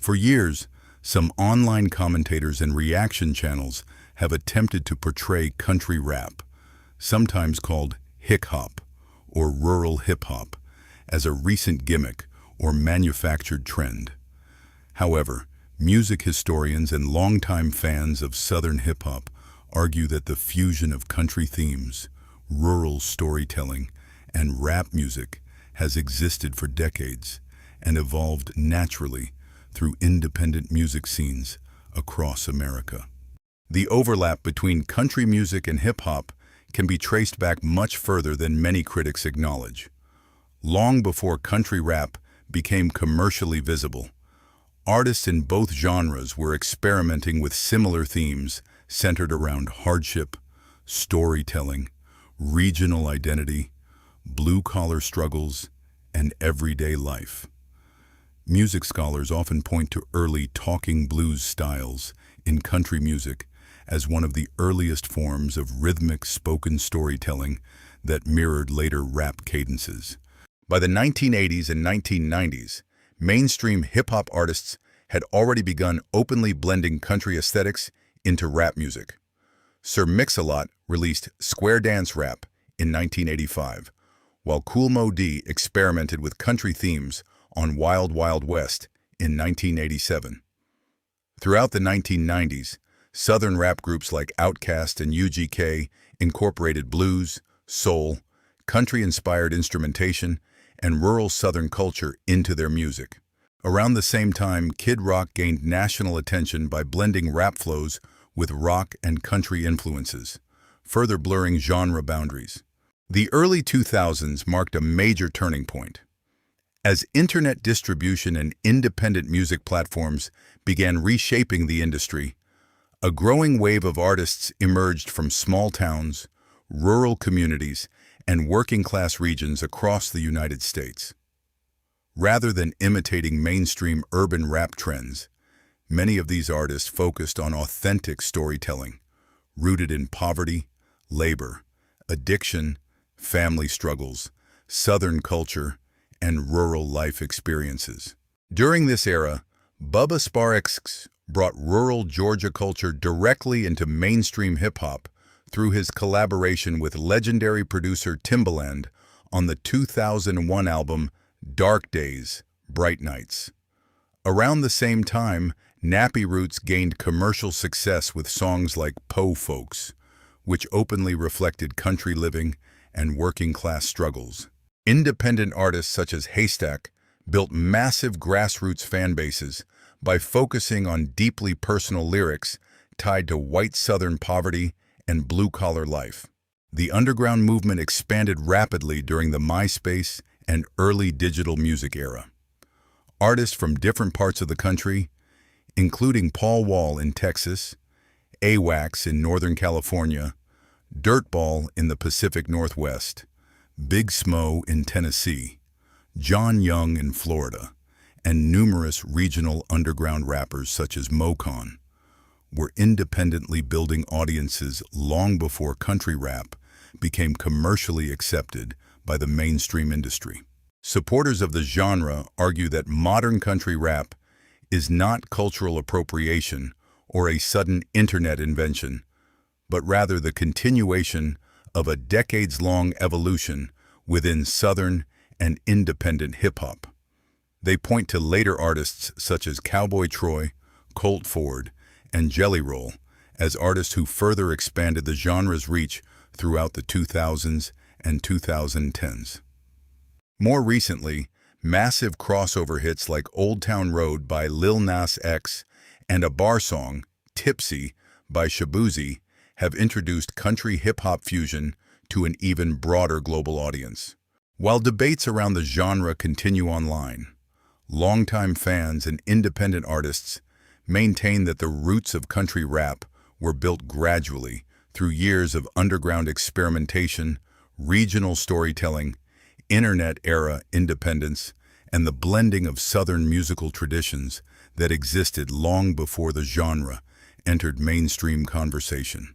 For years, some online commentators and reaction channels have attempted to portray country rap, sometimes called hick-hop or rural hip-hop, as a recent gimmick or manufactured trend. However, music historians and longtime fans of Southern hip-hop argue that the fusion of country themes, rural storytelling, and rap music has existed for decades and evolved naturally through independent music scenes across America. The overlap between country music and hip-hop can be traced back much further than many critics acknowledge. Long before country rap became commercially visible, artists in both genres were experimenting with similar themes centered around hardship, storytelling, regional identity, blue-collar struggles, and everyday life. Music scholars often point to early talking blues styles in country music as one of the earliest forms of rhythmic spoken storytelling that mirrored later rap cadences. By the 1980s and 1990s, mainstream hip-hop artists had already begun openly blending country aesthetics into rap music. Sir Mix-a-Lot released Square Dance Rap in 1985, while Kool Moe Dee experimented with country themes on Wild Wild West in 1987. Throughout the 1990s, Southern rap groups like Outkast and UGK incorporated blues, soul, country-inspired instrumentation, and rural Southern culture into their music. Around the same time, Kid Rock gained national attention by blending rap flows with rock and country influences, further blurring genre boundaries. The early 2000s marked a major turning point. As internet distribution and independent music platforms began reshaping the industry, a growing wave of artists emerged from small towns, rural communities, and working-class regions across the United States. Rather than imitating mainstream urban rap trends, many of these artists focused on authentic storytelling, rooted in poverty, labor, addiction, family struggles, Southern culture, and rural life experiences. During this era, Bubba Sparxxx brought rural Georgia culture directly into mainstream hip-hop through his collaboration with legendary producer Timbaland on the 2001 album Dark Days, Bright Nights. Around the same time, Nappy Roots gained commercial success with songs like Po' Folks, which openly reflected country living and working-class struggles. Independent artists such as Haystak built massive grassroots fan bases by focusing on deeply personal lyrics tied to white Southern poverty and blue-collar life. The underground movement expanded rapidly during the MySpace and early digital music era. Artists from different parts of the country, including Paul Wall in Texas, AWAX in Northern California, Dirtball in the Pacific Northwest, Big Smo in Tennessee, John Young in Florida, and numerous regional underground rappers such as Mocon, were independently building audiences long before country rap became commercially accepted by the mainstream industry. Supporters of the genre argue that modern country rap is not cultural appropriation or a sudden internet invention, but rather the continuation of a decades-long evolution within Southern and independent hip-hop. They point to later artists such as Cowboy Troy, Colt Ford, and Jelly Roll as artists who further expanded the genre's reach throughout the 2000s and 2010s. More recently, massive crossover hits like Old Town Road by Lil Nas X and a bar song, Tipsy, by Shaboozey, have introduced country hip-hop fusion to an even broader global audience. While debates around the genre continue online, longtime fans and independent artists maintain that the roots of country rap were built gradually through years of underground experimentation, regional storytelling, internet-era independence, and the blending of Southern musical traditions that existed long before the genre entered mainstream conversation.